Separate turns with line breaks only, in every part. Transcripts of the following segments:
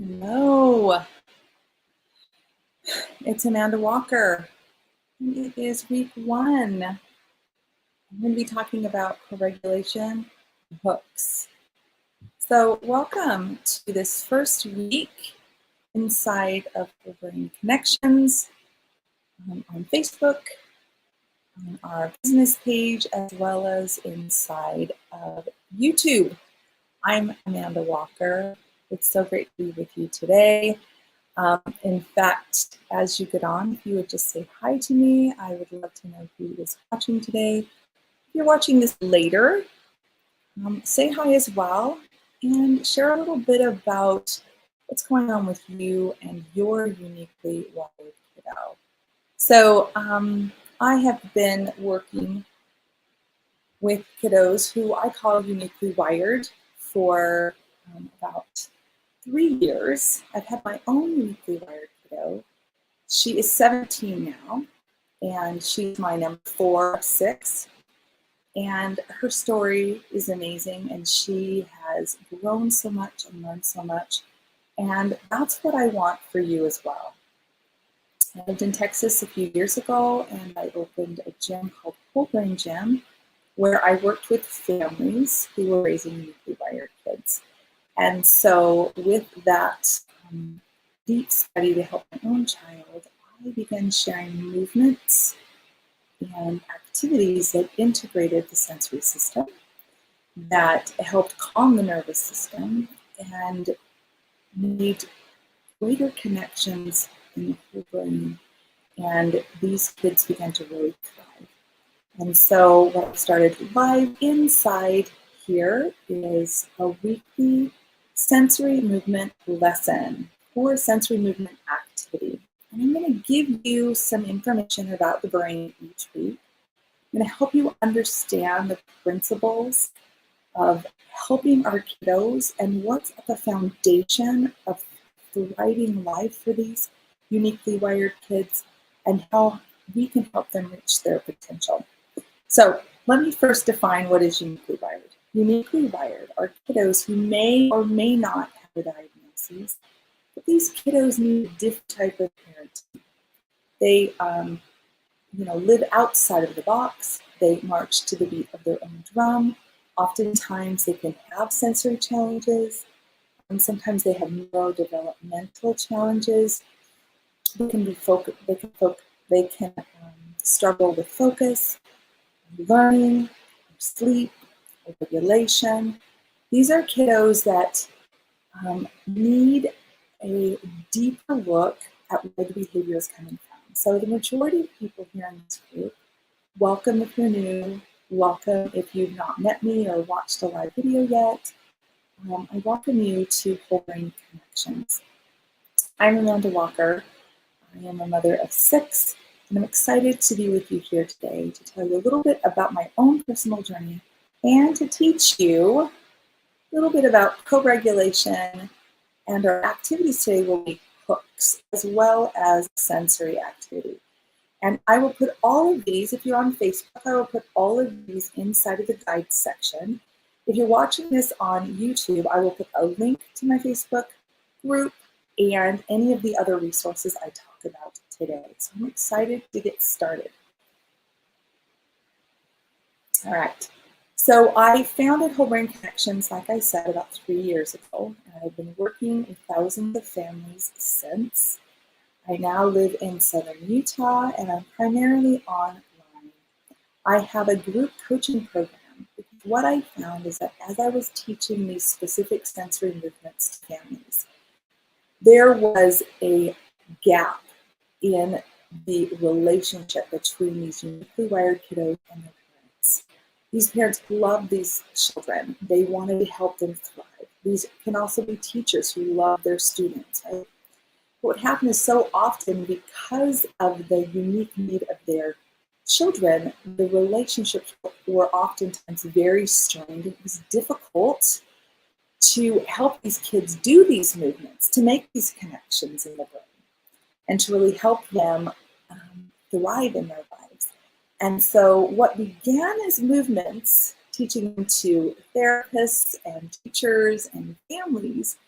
Hello, it's Amanda Walker. And it is week 1. I'm going to be talking about co-regulation hooks. So welcome to this first week inside of Brain Connections on Facebook, on our business page, as well as inside of YouTube. I'm Amanda Walker. It's so great to be with you today. In fact, as you get on, if you would just say hi to me, I would love to know who is watching today. If you're watching this later, say hi as well and share a little bit about what's going on with you and your uniquely wired kiddo. So I have been working with kiddos who I call uniquely wired for about 3 years. I've had my own uniquely wired kiddo. She is 17 now, and she's my number 4 of 6. And her story is amazing, and she has grown so much and learned so much. And that's what I want for you as well. I lived in Texas a few years ago, and I opened a gym called Whole Brain Gym, where I worked with families who were raising uniquely wired kids. And so with that deep study to help my own child, I began sharing movements and activities that integrated the sensory system, that helped calm the nervous system, and made greater connections in the whole brain. And these kids began to really thrive. And so what started live inside here is a weekly sensory movement lesson or sensory movement activity. And I'm going to give you some information about the brain each week. I'm going to help you understand the principles of helping our kiddos and what's at the foundation of thriving life for these uniquely wired kids and how we can help them reach their potential. So let me first define what is uniquely wired. Uniquely wired are kiddos who may or may not have a diagnosis, but these kiddos need a different type of parenting. They live outside of the box. They march to the beat of their own drum. Oftentimes they can have sensory challenges, and sometimes they have neurodevelopmental challenges. They can struggle with focus, learning, sleep, regulation. These are kiddos that need a deeper look at where the behavior is coming from. So the majority of people here in this group, welcome if you're new, welcome if you've not met me or watched a live video yet. I welcome you to Whole Brain Connections. I'm Amanda Walker. I am a mother of 6, and I'm excited to be with you here today to tell you a little bit about my own personal journey and to teach you a little bit about co-regulation, and our activities today will be hooks as well as sensory activity. And I will put all of these, if you're on Facebook, I will put all of these inside of the guide section. If you're watching this on YouTube, I will put a link to my Facebook group and any of the other resources I talk about today. So I'm excited to get started. All right. So I founded Whole Brain Connections, like I said, about 3 years ago, and I've been working with thousands of families since. I now live in southern Utah, and I'm primarily online. I have a group coaching program. What I found is that as I was teaching these specific sensory movements to families, there was a gap in the relationship between these uniquely wired kiddos and their parents. These parents love these children. They wanted to help them thrive. These can also be teachers who love their students, right? What happened is so often, because of the unique need of their children, the relationships were oftentimes very strained. It was difficult to help these kids do these movements, to make these connections in the brain, and to really help them thrive in their lives. And so what began as movements, teaching them to therapists and teachers and families,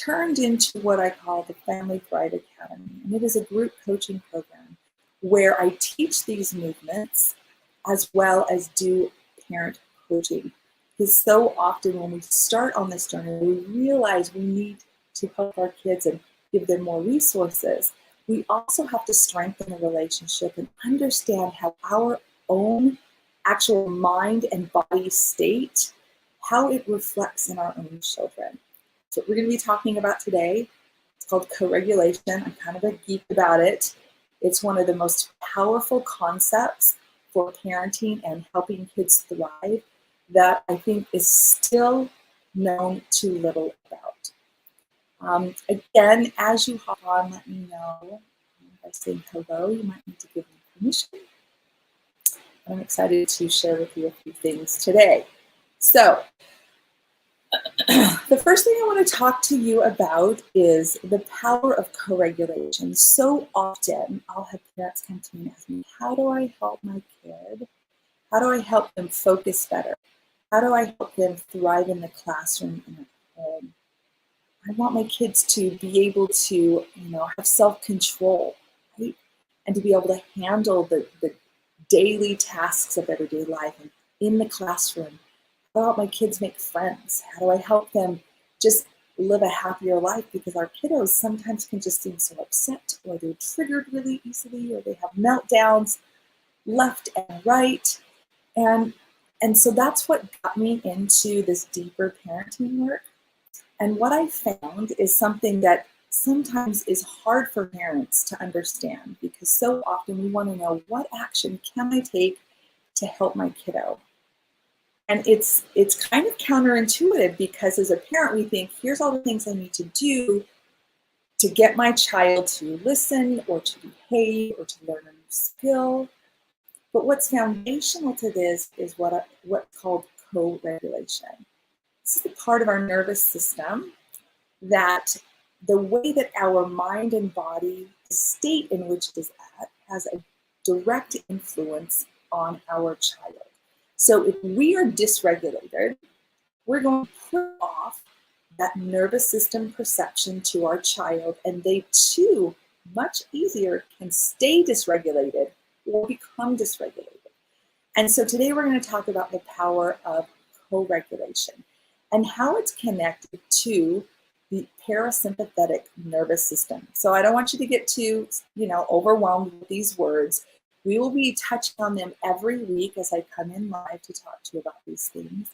turned into what I call the Family Thrive Academy. And it is a group coaching program where I teach these movements as well as do parent coaching. Because so often when we start on this journey, we realize we need to help our kids and give them more resources. We also have to strengthen the relationship and understand how our own actual mind and body state, how it reflects in our own children. So what we're going to be talking about today, it's called co-regulation. I'm kind of a geek about it. It's one of the most powerful concepts for parenting and helping kids thrive that I think is still known too little about. Again, as you hop on, let me know by saying hello. You might need to give me permission. I'm excited to share with you a few things today. So, the first thing I want to talk to you about is the power of co-regulation. So often I'll have parents come to me and ask me, how do I help my kid? How do I help them focus better? How do I help them thrive in the classroom and at home? I want my kids to be able to, have self-control, right? And to be able to handle the daily tasks of everyday life and in the classroom. How do I help my kids make friends? How do I help them just live a happier life? Because our kiddos sometimes can just seem so upset, or they're triggered really easily, or they have meltdowns left and right. And so that's what got me into this deeper parenting work. And what I found is something that sometimes is hard for parents to understand, because so often we want to know, what action can I take to help my kiddo? And it's kind of counterintuitive, because as a parent, we think, here's all the things I need to do to get my child to listen or to behave or to learn a new skill. But what's foundational to this is what's called co-regulation. This is the part of our nervous system that the way that our mind and body, the state in which it is at, has a direct influence on our child. So if we are dysregulated, we're going to put off that nervous system perception to our child, and they too, much easier, can stay dysregulated or become dysregulated. And so today we're going to talk about the power of co-regulation and how it's connected to the parasympathetic nervous system. So I don't want you to get too, overwhelmed with these words. We will be touching on them every week as I come in live to talk to you about these things.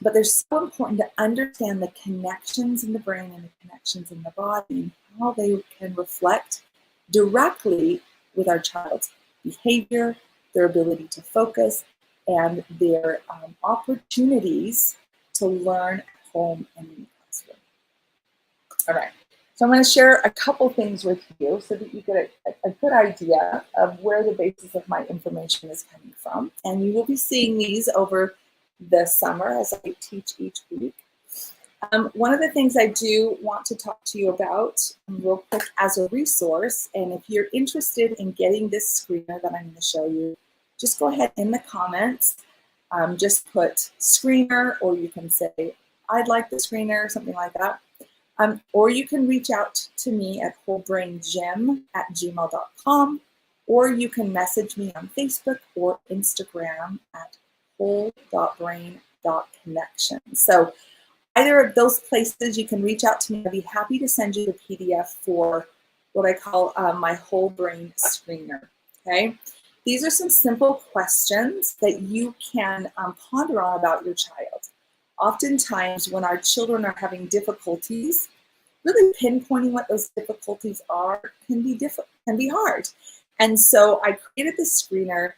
But they're so important to understand the connections in the brain and the connections in the body, and how they can reflect directly with our child's behavior, their ability to focus, and their opportunities to learn at home and in the classroom. All right. So I'm going to share a couple things with you so that you get a good idea of where the basis of my information is coming from. And you will be seeing these over the summer as I teach each week. One of the things I do want to talk to you about real quick as a resource, and if you're interested in getting this screener that I'm going to show you, just go ahead in the comments, just put screener, or you can say, I'd like the screener, something like that. Or you can reach out to me at wholebraingym@gmail.com, or you can message me on Facebook or Instagram at whole.brain.connection. So either of those places, you can reach out to me. I'd be happy to send you the PDF for what I call my whole brain screener, okay? These are some simple questions that you can ponder on about your child. Oftentimes when our children are having difficulties, really pinpointing what those difficulties are can be hard. And so I created this screener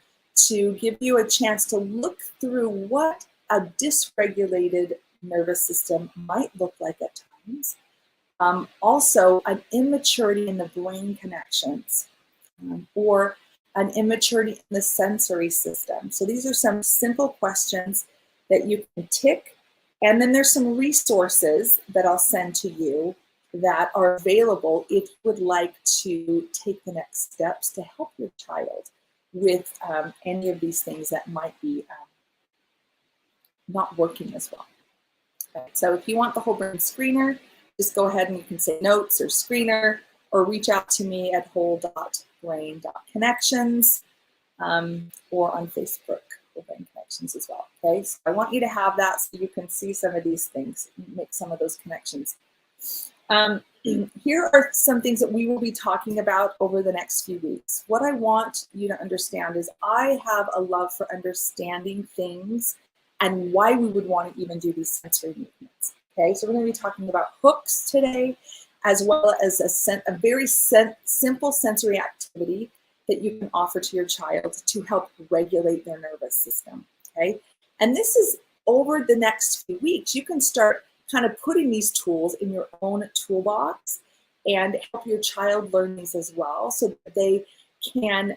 to give you a chance to look through what a dysregulated nervous system might look like at times. Also, an immaturity in the brain connections, or an immaturity in the sensory system. So these are some simple questions that you can tick. And then there's some resources that I'll send to you that are available if you would like to take the next steps to help your child with any of these things that might be not working as well. Okay, so if you want the whole brain screener, just go ahead and you can say notes or screener, or reach out to me at whole.brain.connections, or on Facebook, Whole Brain Connections as well. Okay, so I want you to have that so you can see some of these things, make some of those connections. Here are some things that we will be talking about over the next few weeks. What I want you to understand is I have a love for understanding things and why we would want to even do these sensory movements. Okay, so we're going to be talking about hooks today, as well as a very simple sensory activity that you can offer to your child to help regulate their nervous system. Okay, and this is over the next few weeks. You can start kind of putting these tools in your own toolbox and help your child learn these as well, so that they can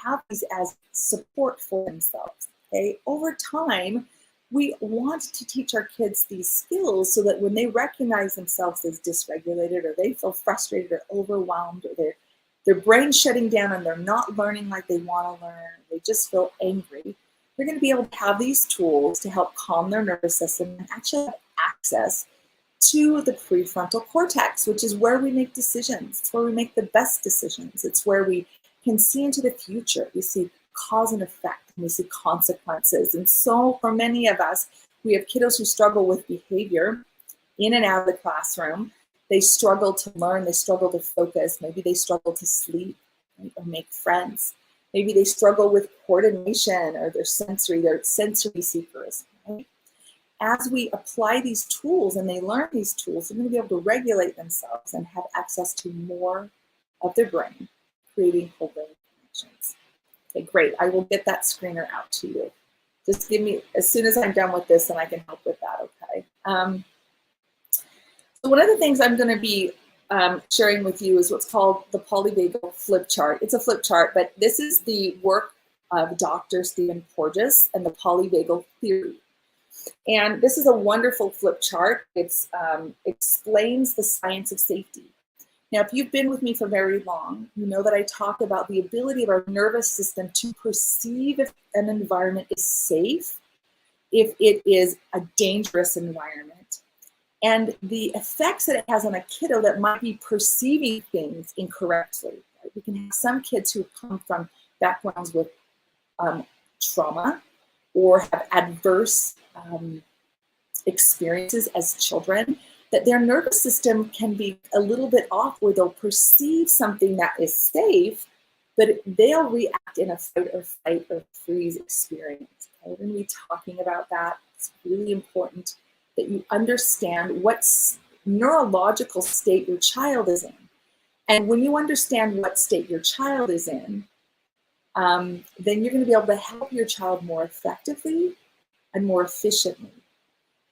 have these as support for themselves. Okay, over time, we want to teach our kids these skills so that when they recognize themselves as dysregulated, or they feel frustrated or overwhelmed, or their brain's shutting down and they're not learning like they want to learn, they just feel angry, they're going to be able to have these tools to help calm their nervous system and actually have access to the prefrontal cortex, which is where we make decisions. It's where we make the best decisions. It's where we can see into the future. We see cause and effect, and we see consequences. And so for many of us, we have kiddos who struggle with behavior in and out of the classroom. They struggle to learn, they struggle to focus, maybe they struggle to sleep, right, or make friends. Maybe they struggle with coordination, or they're sensory seekers. Right? As we apply these tools and they learn these tools, they're going to be able to regulate themselves and have access to more of their brain, creating whole brain connections. Okay, great. I will get that screener out to you. Just give me, as soon as I'm done with this, and I can help with that, okay? So one of the things I'm going to be sharing with you is what's called the polyvagal flip chart. It's a flip chart, but this is the work of Dr. Stephen Porges and the polyvagal theory. And this is a wonderful flip chart. It explains the science of safety. Now, if you've been with me for very long, you know that I talk about the ability of our nervous system to perceive if an environment is safe, if it is a dangerous environment, and the effects that it has on a kiddo that might be perceiving things incorrectly. Right? We can have some kids who come from backgrounds with trauma or have adverse experiences as children, that their nervous system can be a little bit off, where they'll perceive something that is safe, but they'll react in a fight or freeze experience. Okay? We're going to be talking about that. It's really important that you understand what neurological state your child is in. And when you understand what state your child is in, then you're going to be able to help your child more effectively and more efficiently.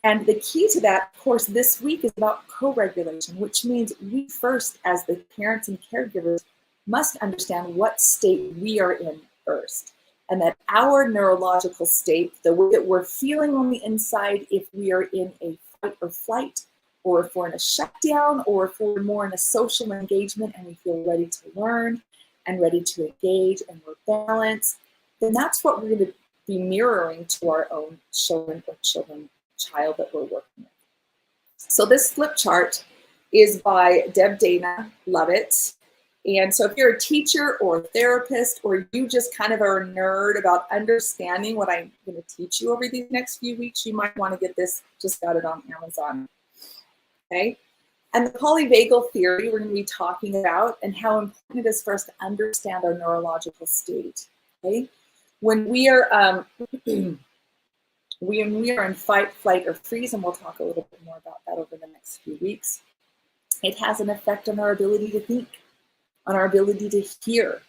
And the key to that, of course, this week is about co-regulation, which means we first, as the parents and caregivers, must understand what state we are in first. And that our neurological state, the way that we're feeling on the inside, if we are in a fight or flight, or if we're in a shutdown, or if we're more in a social engagement and we feel ready to learn and ready to engage and we're balanced, then that's what we're going to be mirroring to our own children or child that we're working with. So this flip chart is by Deb Dana, love it. And so if you're a teacher or a therapist, or you just kind of are a nerd about understanding what I'm going to teach you over these next few weeks, you might want to get this. Just got it on Amazon. Okay. And the polyvagal theory we're going to be talking about, and how important it is for us to understand our neurological state. Okay. When we are when we are in fight, flight, or freeze, and we'll talk a little bit more about that over the next few weeks, it has an effect on our ability to think, on our ability to hear.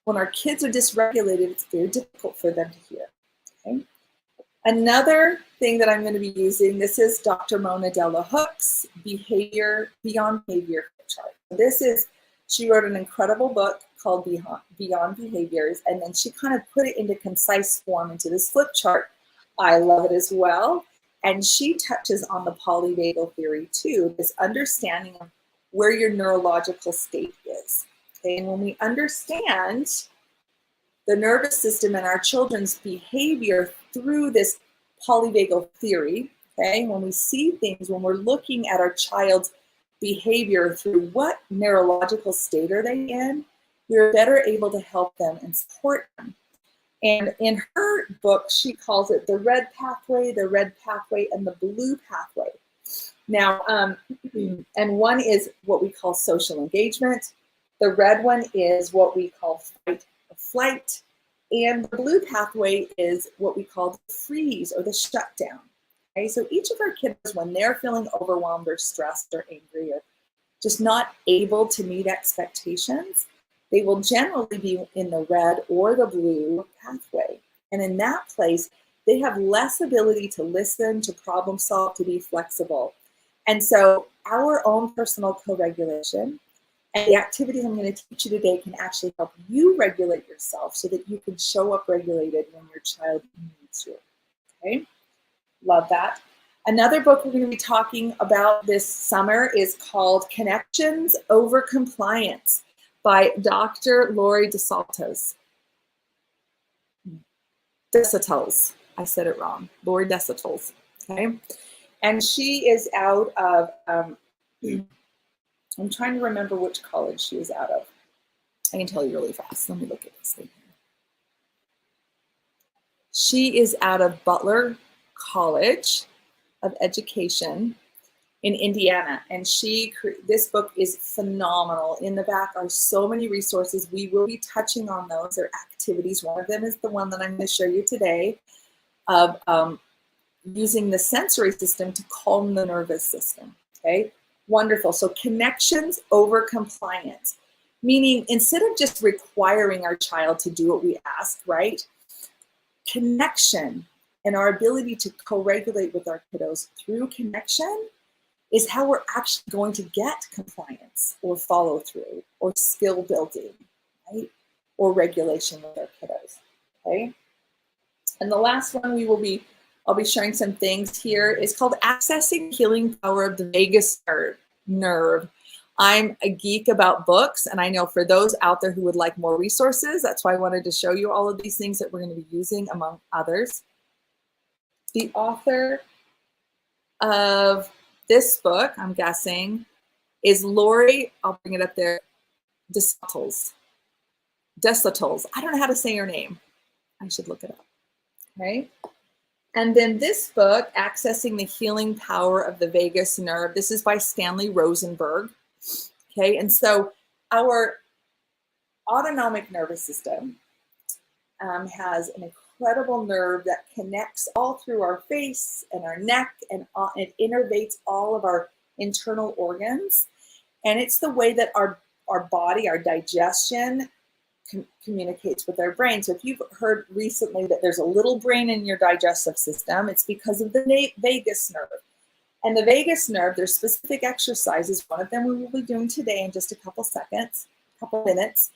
When our kids are dysregulated, it's very difficult for them to hear. Okay? Another thing that I'm going to be using, this is Dr. Mona Della Hook's Behavior Beyond Behavior chart. This is, she wrote an incredible book called Beyond Behaviors, and then she kind of put it into concise form into this flip chart. I love it as well. And she touches on the polyvagal theory too, this understanding of where your neurological state is. Okay? And when we understand the nervous system and our children's behavior through this polyvagal theory, okay, when we see things, when we're looking at our child's behavior through what neurological state are they in, we're better able to help them and support them. And in her book, she calls it the red pathway, and the blue pathway. Now, and one is what we call social engagement. The red one is what we call fight or flight. And the blue pathway is what we call the freeze or the shutdown. Okay, so each of our kids, when they're feeling overwhelmed or stressed or angry or just not able to meet expectations, they will generally be in the red or the blue pathway. And in that place, they have less ability to listen, to problem solve, to be flexible. And so our own personal co-regulation and the activities I'm going to teach you today can actually help you regulate yourself so that you can show up regulated when your child needs you. Okay, love that. Another book we're going to be talking about this summer is called Connections Over Compliance by Dr. Lori DeSantos. Desautel. I said it wrong. Lori Desautel. Okay, and she is out of. I'm trying to remember which college she is out of. I can tell you really fast. Let me look at this thing here. She is out of Butler College of Education in Indiana, and this book is phenomenal. In the back are so many resources. We will be touching on those. They're activities. One of them is the one that I'm going to show you today of using the sensory system to calm the nervous system. Okay, wonderful. So connections over compliance, meaning instead of just requiring our child to do what we ask, right? Connection and our ability to co-regulate with our kiddos through connection is how we're actually going to get compliance or follow through or skill building, right? Or regulation with our kiddos, okay? And the last one I'll be sharing some things here is called Accessing Healing Power of the Vagus Nerve. I'm a geek about books, and I know for those out there who would like more resources, that's why I wanted to show you all of these things that we're going to be using among others. The author of this book, I'm guessing, is Lori, I'll bring it up there, Desautel. I don't know how to say her name. I should look it up, okay? And then this book, Accessing the Healing Power of the Vagus Nerve, this is by Stanley Rosenberg, okay? And so our autonomic nervous system has an incredible nerve that connects all through our face and our neck, and it innervates all of our internal organs. And it's the way that our body, our digestion, communicates with our brain. So if you've heard recently that there's a little brain in your digestive system, it's because of the vagus nerve. And the vagus nerve, there's specific exercises. One of them we will be doing today in just a couple minutes.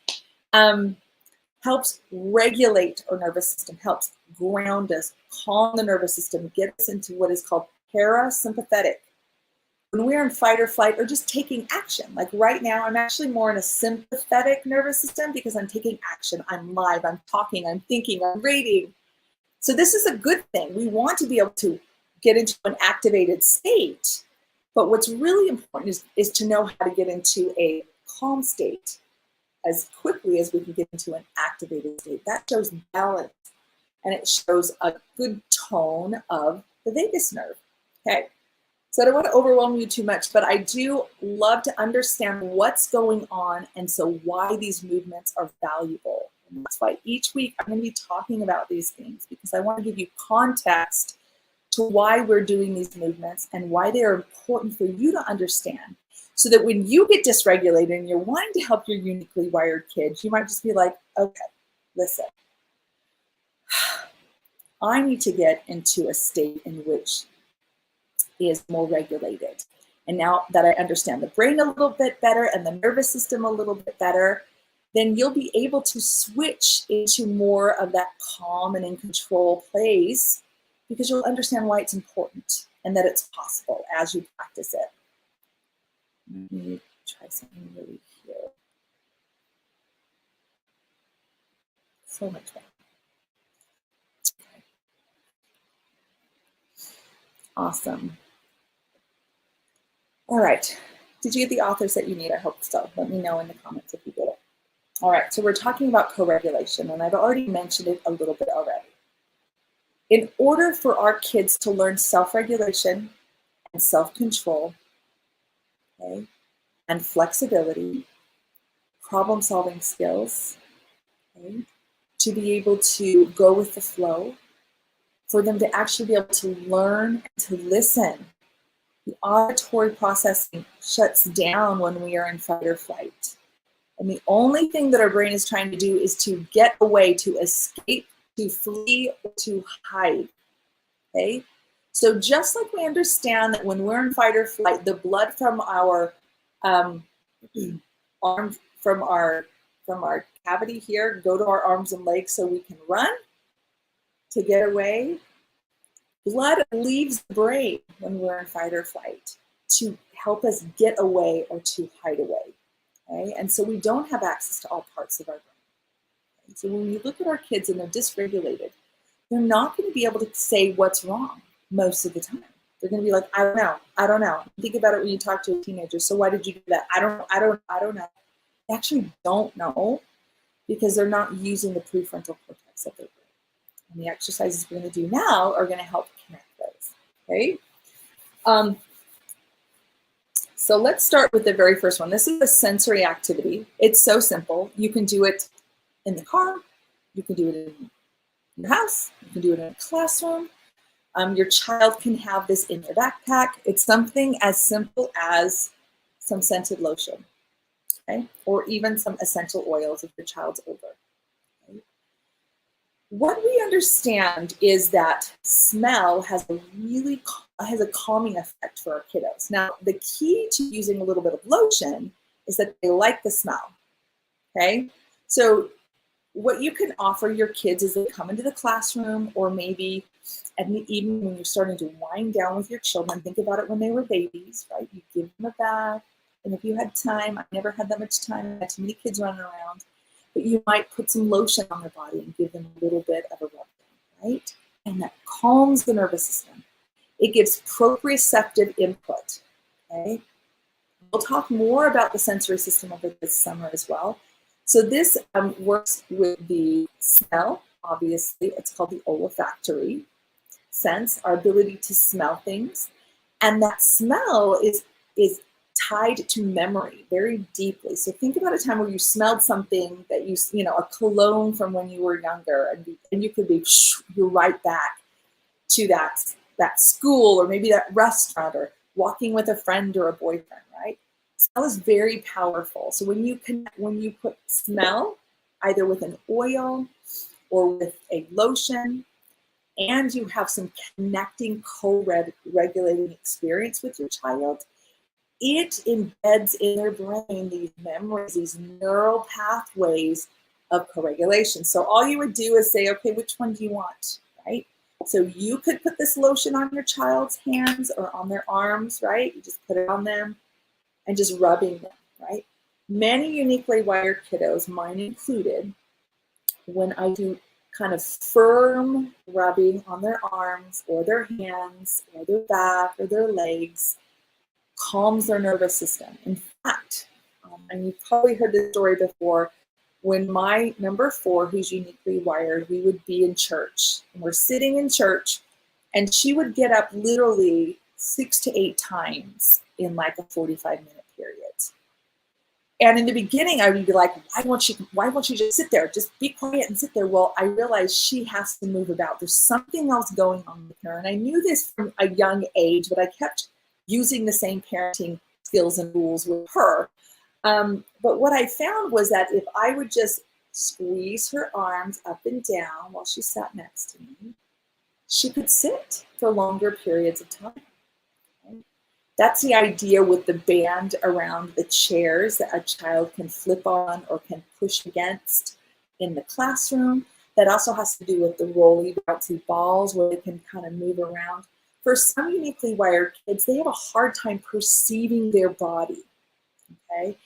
Helps regulate our nervous system, helps ground us, calm the nervous system, get us into what is called parasympathetic. When we're in fight or flight or just taking action, like right now, I'm actually more in a sympathetic nervous system because I'm taking action. I'm live, I'm talking, I'm thinking, I'm reading. So this is a good thing. We want to be able to get into an activated state. But what's really important is to know how to get into a calm state as quickly as we can get into an activated state. That shows balance, and it shows a good tone of the vagus nerve. Okay. So I don't want to overwhelm you too much, but I do love to understand what's going on and so why these movements are valuable. And that's why each week I'm going to be talking about these things, because I want to give you context to why we're doing these movements and why they're important for you to understand. So that when you get dysregulated and you're wanting to help your uniquely wired kids, you might just be like, okay, listen, I need to get into a state in which is more regulated. And now that I understand the brain a little bit better and the nervous system a little bit better, then you'll be able to switch into more of that calm and in control place, because you'll understand why it's important and that it's possible as you practice it. Let me try something really here. So much better. Okay. Awesome. All right. Did you get the authors that you need? I hope so. Let me know in the comments if you did it. All right, so we're talking about co-regulation, and I've already mentioned it a little bit already. In order for our kids to learn self-regulation and self-control, okay, and flexibility, problem-solving skills, okay, to be able to go with the flow, for them to actually be able to learn and to listen. The auditory processing shuts down when we are in fight or flight. And the only thing that our brain is trying to do is to get away, to escape, to flee, or to hide. Okay? So just like we understand that when we're in fight or flight, the blood from our arms, from our cavity here, go to our arms and legs so we can run to get away. Blood leaves the brain when we're in fight or flight to help us get away or to hide away. Okay? And so we don't have access to all parts of our brain. Okay? So when we look at our kids and they're dysregulated, they're not going to be able to say what's wrong most of the time. They're going to be like, I don't know. Think about it when you talk to a teenager. So why did you do that? I don't know. They actually don't know because they're not using the prefrontal cortex of their brain. And the exercises we're going to do now are going to help connect those. Okay. So let's start with the very first one. This is a sensory activity. It's so simple. You can do it in the car. You can do it in your house. You can do it in a classroom. Your child can have this in their backpack. It's something as simple as some scented lotion, okay? Or even some essential oils if your child's older. Okay? What we understand is that smell has a calming effect for our kiddos. Now, the key to using a little bit of lotion is that they like the smell, okay? So what you can offer your kids is they come into the classroom, or maybe at the evening when you're starting to wind down with your children. Think about it when they were babies, right? You give them a bath, and if you had time, I never had that much time, I had too many kids running around, but you might put some lotion on their body and give them a little bit of a rub down, right? And that calms the nervous system. It gives proprioceptive input, okay? We'll talk more about the sensory system over this summer as well. So this works with the smell, obviously. It's called the olfactory sense, our ability to smell things. And that smell is tied to memory very deeply. So think about a time where you smelled something that you know, a cologne from when you were younger, and you could be, you're right back to that school, or maybe that restaurant, or walking with a friend or a boyfriend, right? Smell is very powerful. So when you put smell, either with an oil or with a lotion, and you have some connecting, co-regulating experience with your child, it embeds in their brain these memories, these neural pathways of co-regulation. So all you would do is say, okay, which one do you want, right? So you could put this lotion on your child's hands or on their arms, right? You just put it on them and just rubbing them, right? Many uniquely wired kiddos, mine included, when I do kind of firm rubbing on their arms or their hands or their back or their legs, calms their nervous system. In fact, and you've probably heard this story before, when my number 4, who's uniquely wired, we would be in church, and we're sitting in church, and she would get up literally 6 to 8 times in like a 45-minute period. And in the beginning, I would be like, why won't she just sit there? Just be quiet and sit there. Well, I realized she has to move about. There's something else going on with her. And I knew this from a young age, but I kept using the same parenting skills and rules with her. But what I found was that if I would just squeeze her arms up and down while she sat next to me, she could sit for longer periods of time. That's the idea with the band around the chairs that a child can flip on or can push against in the classroom. That also has to do with the rolly bouncy balls where they can kind of move around. For some uniquely wired kids, they have a hard time perceiving their body, okay?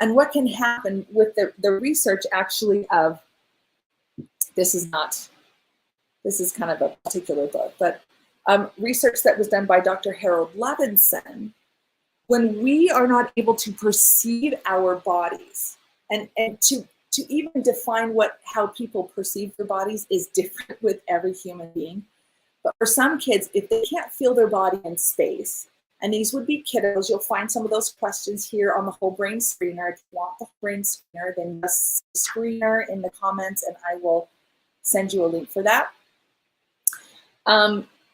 And what can happen with the research actually of, this is kind of a particular book, but research that was done by Dr. Harold Levinson When we are not able to perceive our bodies, and to even define how people perceive their bodies is different with every human being. But for some kids, if they can't feel their body in space, and these would be kiddos, you'll find some of those questions here on the whole brain screener. If you want the whole brain screener, then just screener in the comments and I will send you a link for that.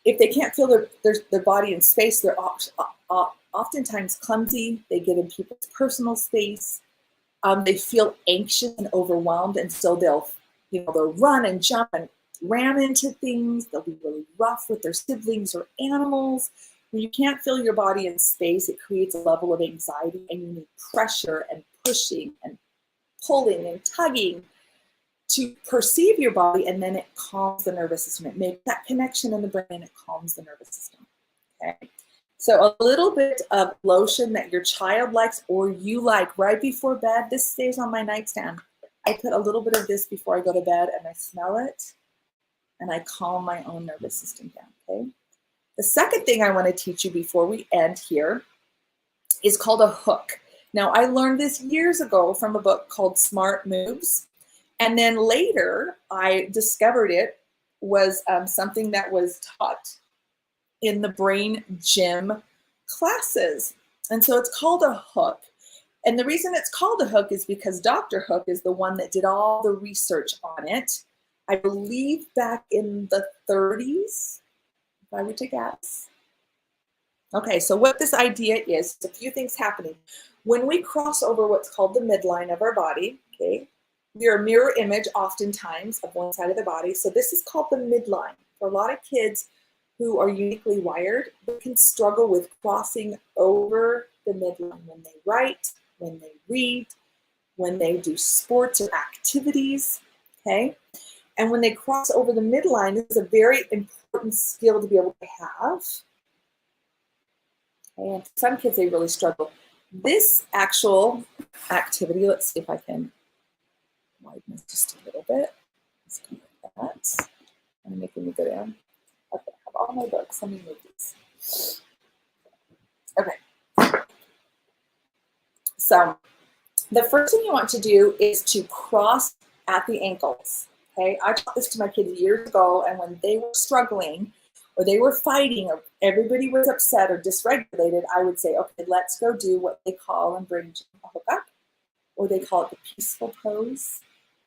If they can't feel their body in space, they're oftentimes clumsy. They get in people's personal space. They feel anxious and overwhelmed, and so they'll run and jump and ram into things. They'll be really rough with their siblings or animals. When you can't feel your body in space, it creates a level of anxiety, and you need pressure and pushing and pulling and tugging to perceive your body, and then it calms the nervous system. It makes that connection in the brain, and it calms the nervous system. Okay. So a little bit of lotion that your child likes or you like right before bed. This stays on my nightstand. I put a little bit of this before I go to bed, and I smell it, and I calm my own nervous system down, okay? The second thing I want to teach you before we end here is called a hook. Now, I learned this years ago from a book called Smart Moves, and then later I discovered it was something that was taught in the brain gym classes. And so it's called a hook. And the reason it's called a hook is because Dr. Hook is the one that did all the research on it. I believe back in the 30s, if I were to guess. Okay, so what this idea is a few things happening. When we cross over what's called the midline of our body, okay, we are a mirror image oftentimes of one side of the body. So this is called the midline. For a lot of kids who are uniquely wired, they can struggle with crossing over the midline when they write, when they read, when they do sports or activities, okay? And when they cross over the midline, this is a very important skill to be able to have. And for some kids, they really struggle. This actual activity, let's see if I can widen this just a little bit. Let's go like that. I'm making me go down. Okay, I have all my books. Let me move these. Okay. So the first thing you want to do is to cross at the ankles. Okay, I taught this to my kids years ago, and when they were struggling or they were fighting or everybody was upset or dysregulated, I would say, okay, let's go do what they call in brain gym a hookup, or they call it the peaceful pose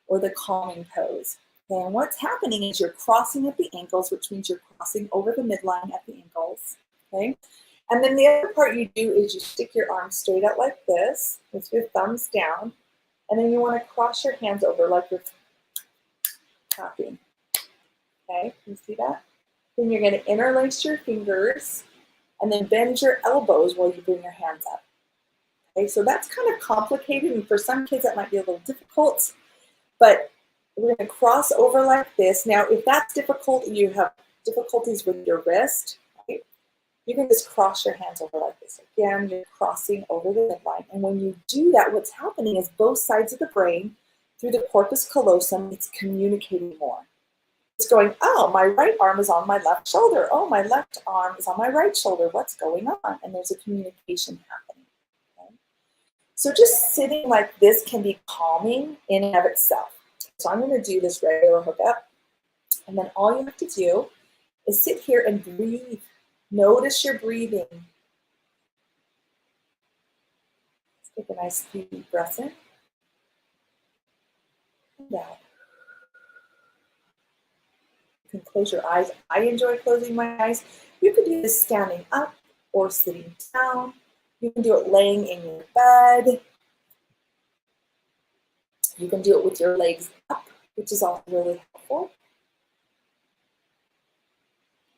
or the calming pose. Okay, and what's happening is you're crossing at the ankles, which means you're crossing over the midline at the ankles. Okay, and then the other part you do is you stick your arms straight out like this with your thumbs down, and then you want to cross your hands over like you're tapping. Okay, you see that? Then you're going to interlace your fingers and then bend your elbows while you bring your hands up. Okay, so that's kind of complicated, and for some kids that might be a little difficult, but we're going to cross over like this. Now, if that's difficult and you have difficulties with your wrist, right, you can just cross your hands over like this. Again, you're crossing over the midline, and when you do that, what's happening is both sides of the brain, through the corpus callosum, it's communicating more. It's going, oh, my right arm is on my left shoulder. Oh, my left arm is on my right shoulder. What's going on? And there's a communication happening. Okay? So just sitting like this can be calming in and of itself. So I'm going to do this regular hookup. And then all you have to do is sit here and breathe. Notice your breathing. Let's take a nice deep breath in and out. You can close your eyes. I enjoy closing my eyes. You can do this standing up or sitting down. You can do it laying in your bed. You can do it with your legs up, which is also really helpful.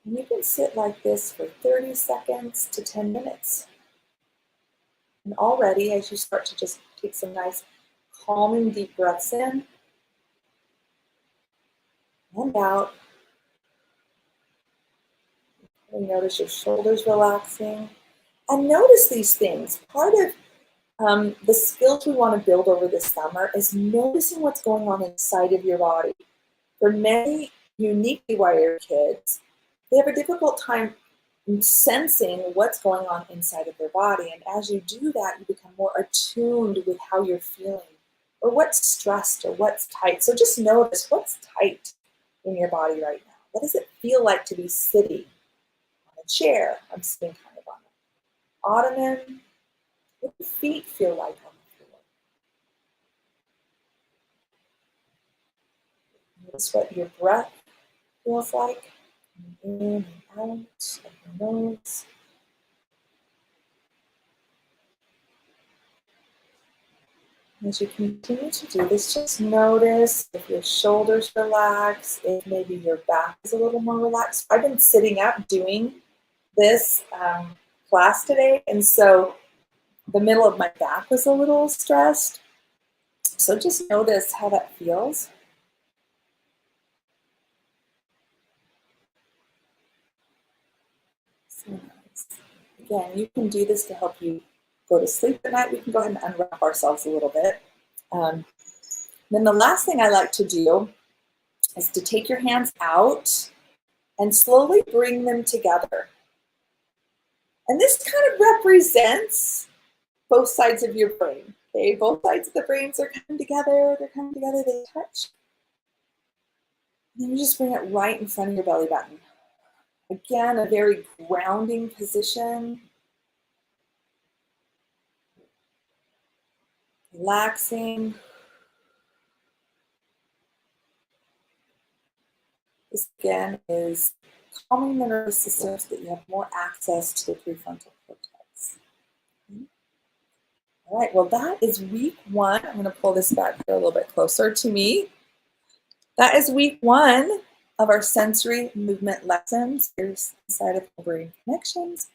And you can sit like this for 30 seconds to 10 minutes. And already, as you start to just take some nice calming deep breaths in and out, you notice your shoulders relaxing. And notice these things. Part of the skills we want to build over this summer is noticing what's going on inside of your body. For many uniquely wired kids, they have a difficult time and sensing what's going on inside of their body. And as you do that, you become more attuned with how you're feeling or what's stressed or what's tight. So just notice what's tight in your body right now. What does it feel like to be sitting on a chair? I'm sitting kind of on an ottoman. What do your feet feel like on the floor? Notice what your breath feels like. In and out of your nose. As you continue to do this, just notice if your shoulders relax, if maybe your back is a little more relaxed. I've been sitting up doing this class today, and so the middle of my back was a little stressed. So just notice how that feels. So nice. Again, you can do this to help you go to sleep at night. We can go ahead and unwrap ourselves a little bit. Then the last thing I like to do is to take your hands out and slowly bring them together. And this kind of represents both sides of your brain. Okay, both sides of the brains are coming together, they touch. And then you just bring it right in front of your belly button. Again, a very grounding position. Relaxing. This again is calming the nervous system so that you have more access to the prefrontal cortex. All right, well, that is week one. I'm going to pull this back here a little bit closer to me. That is week one of our sensory movement lessons inside of Brain Connections.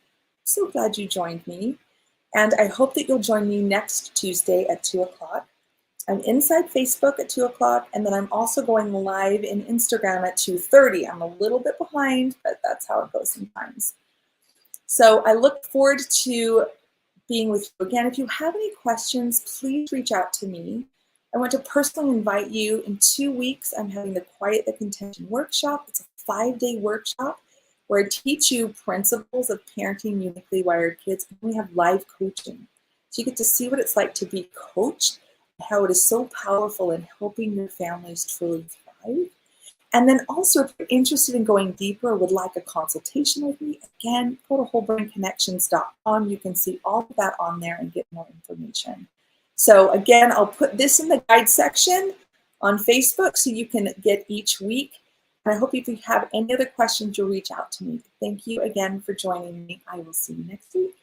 So glad you joined me. And I hope that you'll join me next Tuesday at 2 o'clock. I'm inside Facebook at 2 o'clock, and then I'm also going live in Instagram at 2:30. I'm a little bit behind, but that's how it goes sometimes. So I look forward to being with you again. If you have any questions, please reach out to me. I want to personally invite you. In 2 weeks, I'm having the Quiet the Contention workshop. It's a 5-day workshop where I teach you principles of parenting uniquely wired kids. And we have live coaching. So you get to see what it's like to be coached, how it is so powerful in helping your families truly thrive. And then also, if you're interested in going deeper or would like a consultation with me, again, go to wholebrainconnections.com. You can see all of that on there and get more information. So again, I'll put this in the guide section on Facebook so you can get each week. And I hope if you have any other questions, you'll reach out to me. Thank you again for joining me. I will see you next week.